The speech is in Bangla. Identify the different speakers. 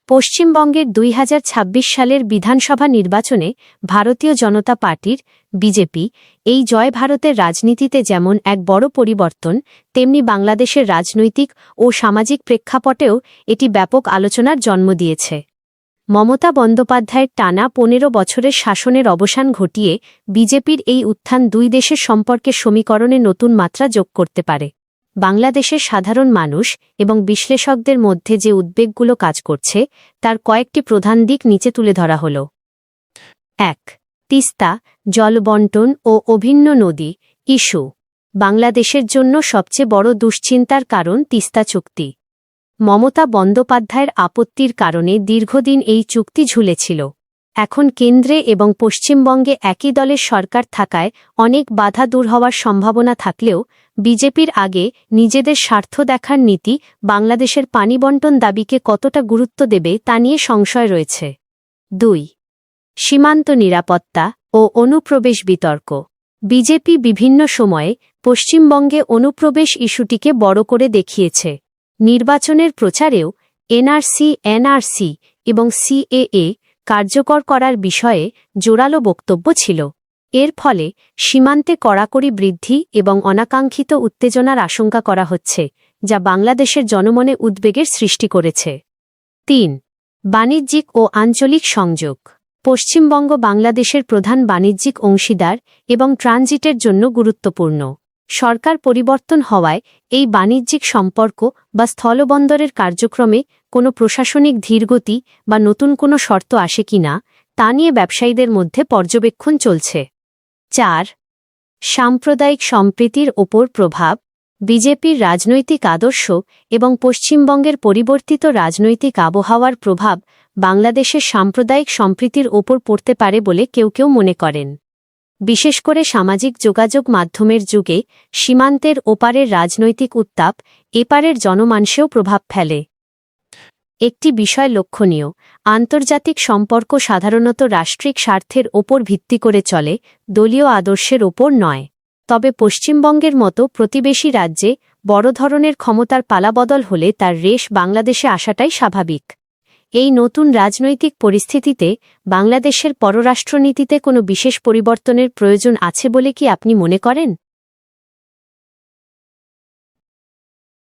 Speaker 1: পশ্চিমবঙ্গের ২০২৬ সালের বিধানসভা নির্বাচনে ভারতীয় জনতা পার্টির বিজেপি এই জয় ভারতের রাজনীতিতে যেমন এক বড় পরিবর্তন, তেমনি বাংলাদেশের রাজনৈতিক ও সামাজিক প্রেক্ষাপটেও এটি ব্যাপক আলোচনার জন্ম দিয়েছে। মমতা বন্দ্যোপাধ্যায়ের টানা ১৫ বছরের শাসনের অবসান ঘটিয়ে বিজেপির এই উত্থান দুই দেশের সম্পর্কের সমীকরণে নতুন মাত্রা যোগ করতে পারে। বাংলাদেশের সাধারণ মানুষ এবং বিশ্লেষকদের মধ্যে যে উদ্বেগগুলো কাজ করছে তার কয়েকটি প্রধান দিক নিচে তুলে ধরা হল। ১. তিস্তা জলবণ্টন ও অভিন্ন নদী ইস্যু। বাংলাদেশের জন্য সবচেয়ে বড় দুশ্চিন্তার কারণ তিস্তা চুক্তি। মমতা বন্দ্যোপাধ্যায়ের আপত্তির কারণে দীর্ঘদিন এই চুক্তি ঝুলেছিল। এখন কেন্দ্রে এবং পশ্চিমবঙ্গে একই দলের সরকার থাকায় অনেক বাধা দূর হওয়ার সম্ভাবনা থাকলেও বিজেপির আগে নিজেদের স্বার্থ দেখার নীতি বাংলাদেশের পানি বণ্টন দাবিকে কতটা গুরুত্ব দেবে তা নিয়ে সংশয় রয়েছে। ২. সীমান্ত নিরাপত্তা ও অনুপ্রবেশ বিতর্ক। বিজেপি বিভিন্ন সময়ে পশ্চিমবঙ্গে অনুপ্রবেশ ইস্যুটিকে বড় করে দেখিয়েছে। নির্বাচনের প্রচারেও এনআরসি এবং সিএএ কার্যকর করার বিষয়ে জোরালো বক্তব্য ছিল। এর ফলে সীমান্তে কড়াকড়ি বৃদ্ধি এবং অনাকাঙ্ক্ষিত উত্তেজনার আশঙ্কা করা হচ্ছে, যা বাংলাদেশের জনমনে উদ্বেগের সৃষ্টি করেছে। ৩. বাণিজ্যিক ও আঞ্চলিক সংযোগ। পশ্চিমবঙ্গ বাংলাদেশের প্রধান বাণিজ্যিক অংশীদার এবং ট্রানজিটের জন্য গুরুত্বপূর্ণ। সরকার পরিবর্তন হওয়ায় এই বাণিজ্যিক সম্পর্ক বা স্থলবন্দরের কার্যক্রমে কোনো প্রশাসনিক ধীরগতি বা নতুন কোনো শর্ত আসে কিনা তা নিয়ে ব্যবসায়ীদের মধ্যে পর্যবেক্ষণ চলছে। ৪. সাম্প্রদায়িক সম্প্রীতির ওপর প্রভাব। বিজেপির রাজনৈতিক আদর্শ এবং পশ্চিমবঙ্গের পরিবর্তিত রাজনৈতিক আবহাওয়ার প্রভাব বাংলাদেশের সাম্প্রদায়িক সম্প্রীতির ওপর পড়তে পারে বলে কেউ কেউ মনে করেন। বিশেষ করে সামাজিক যোগাযোগ মাধ্যমের যুগে সীমান্তের ওপারের রাজনৈতিক উত্তাপ এপারের জনমানসেও প্রভাব ফেলে। একটি বিষয় লক্ষণীয়, আন্তর্জাতিক সম্পর্ক সাধারণত রাষ্ট্রিক স্বার্থের ওপর ভিত্তি করে চলে, দলীয় আদর্শের ওপর নয়। তবে পশ্চিমবঙ্গের মতো প্রতিবেশী রাজ্যে বড় ধরনের ক্ষমতার পালাবদল হলে তার রেশ বাংলাদেশে আসাটাই স্বাভাবিক। এই নতুন রাজনৈতিক পরিস্থিতিতে বাংলাদেশের পররাষ্ট্রনীতিতে কোনো বিশেষ পরিবর্তনের প্রয়োজন আছে বলে কি আপনি মনে করেন?